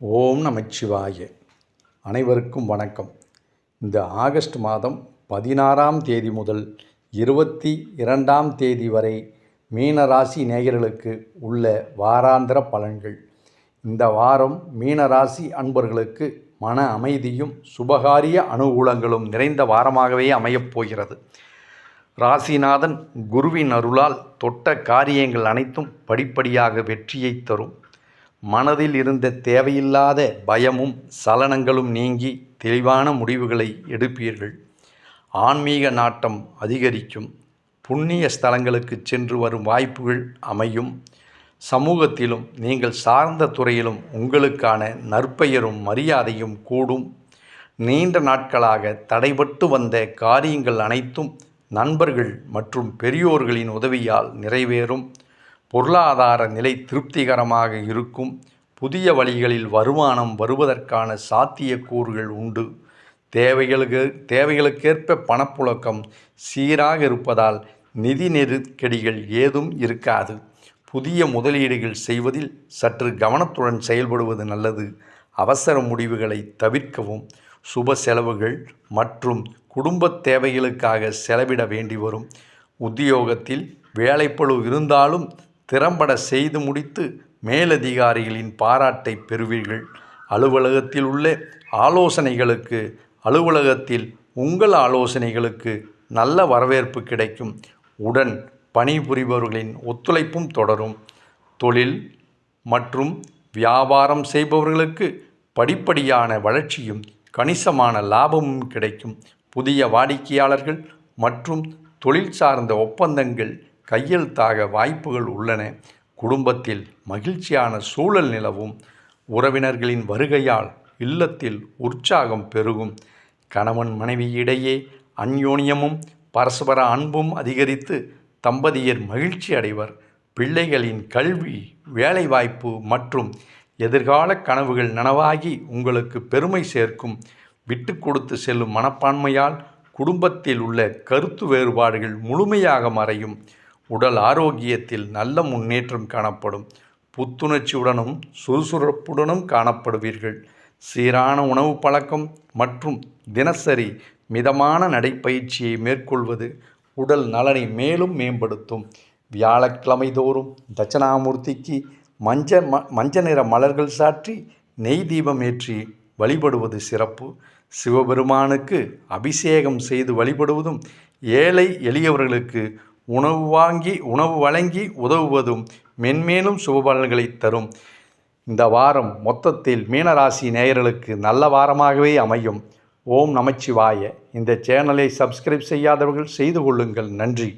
ஓம் நமச்சிவாய. அனைவருக்கும் வணக்கம். இந்த ஆகஸ்ட் மாதம் 16ஆம் தேதி முதல் 22ஆம் தேதி வரை மீனராசி நேயர்களுக்கு உள்ள வாராந்திர பலன்கள். இந்த வாரம் மீனராசி அன்பர்களுக்கு மன அமைதியும் சுபகாரிய அனுகூலங்களும் நிறைந்த வாரமாகவே அமையப் போகிறது. ராசிநாதன் குருவின் அருளால் தொட்ட காரியங்கள் அனைத்தும் படிப்படியாக வெற்றியை தரும். மனதில் இருந்த தேவையில்லாத பயமும் சலனங்களும் நீங்கி தெளிவான முடிவுகளை எடுப்பீர்கள். ஆன்மீக நாட்டம் அதிகரிக்கும். புண்ணிய ஸ்தலங்களுக்கு சென்று வரும் வாய்ப்புகள் அமையும். சமூகத்திலும் நீங்கள் சார்ந்த துறையிலும் உங்களுக்கான நற்பெயரும் மரியாதையும் கூடும். நீண்ட நாட்களாக தடைபட்டு வந்த காரியங்கள் அனைத்தும் நண்பர்கள் மற்றும் பெரியோர்களின் உதவியால் நிறைவேறும். பொருளாதார நிலை திருப்திகரமாக இருக்கும். புதிய வழிகளில் வருமானம் வருவதற்கான சாத்தியக்கூறுகள் உண்டு. தேவைகளுக்கேற்ப பணப்புழக்கம் சீராக இருப்பதால் நிதி நெருக்கடிகள் ஏதும் இருக்காது. புதிய முதலீடுகள் செய்வதில் சற்று கவனத்துடன் செயல்படுவது நல்லது. அவசர முடிவுகளை தவிர்க்கவும். சுப செலவுகள் மற்றும் குடும்ப தேவைகளுக்காக செலவிட வேண்டி வரும். உத்தியோகத்தில் வேலைப்பளு இருந்தாலும் திறம்பட செய்து முடித்து மேலதிகாரிகளின் பாராட்டை பெறுவீர்கள். அலுவலகத்தில் உள்ள அலுவலகத்தில் உங்கள் ஆலோசனைகளுக்கு நல்ல வரவேற்பு கிடைக்கும். உடன் பணிபுரிபவர்களின் ஒத்துழைப்பும் தொடரும். தொழில் மற்றும் வியாபாரம் செய்பவர்களுக்கு படிப்படியான வளர்ச்சியும் கணிசமான லாபமும் கிடைக்கும். புதிய வாடிக்கையாளர்கள் மற்றும் தொழில் சார்ந்த ஒப்பந்தங்கள் கையெழுத்தாக வாய்ப்புகள் உள்ளன. குடும்பத்தில் மகிழ்ச்சியான சூழல் நிலவும். உறவினர்களின் வருகையால் இல்லத்தில் உற்சாகம் பெருகும். கணவன் மனைவியிடையே அந்யோன்யமும் பரஸ்பர அன்பும் அதிகரித்து தம்பதியர் மகிழ்ச்சி அடைவர். பிள்ளைகளின் கல்வி, வேலைவாய்ப்பு மற்றும் எதிர்கால கனவுகள் நனவாகி உங்களுக்கு பெருமை சேர்க்கும். விட்டு கொடுத்து செல்லும் மனப்பான்மையால் குடும்பத்தில் உள்ள கருத்து வேறுபாடுகள் முழுமையாக மறையும். உடல் ஆரோக்கியத்தில் நல்ல முன்னேற்றம் காணப்படும். புத்துணர்ச்சியுடனும் சுறுசுறுப்புடனும் காணப்படுவீர்கள். சீரான உணவு பழக்கம் மற்றும் தினசரி மிதமான நடைப்பயிற்சியை மேற்கொள்வது உடல் நலனை மேலும் மேம்படுத்தும். வியாழக்கிழமை தோறும் தட்சணாமூர்த்திக்கு மஞ்ச நிற மலர்கள் சாற்றி நெய் தீபம் ஏற்றி வழிபடுவது சிறப்பு. சிவபெருமானுக்கு அபிஷேகம் செய்து வழிபடுவதும் ஏழை எளியவர்களுக்கு உணவு வழங்கி உதவுவதும் மென்மேலும் சுபபலன்களை தரும். இந்த வாரம் மொத்தத்தில் மீனராசி நேயர்களுக்கு நல்ல வாரமாகவே அமையும். ஓம் நமச்சிவாய. இந்த சேனலை சப்ஸ்கிரைப் செய்யாதவர்கள் செய்து கொள்ளுங்கள். நன்றி.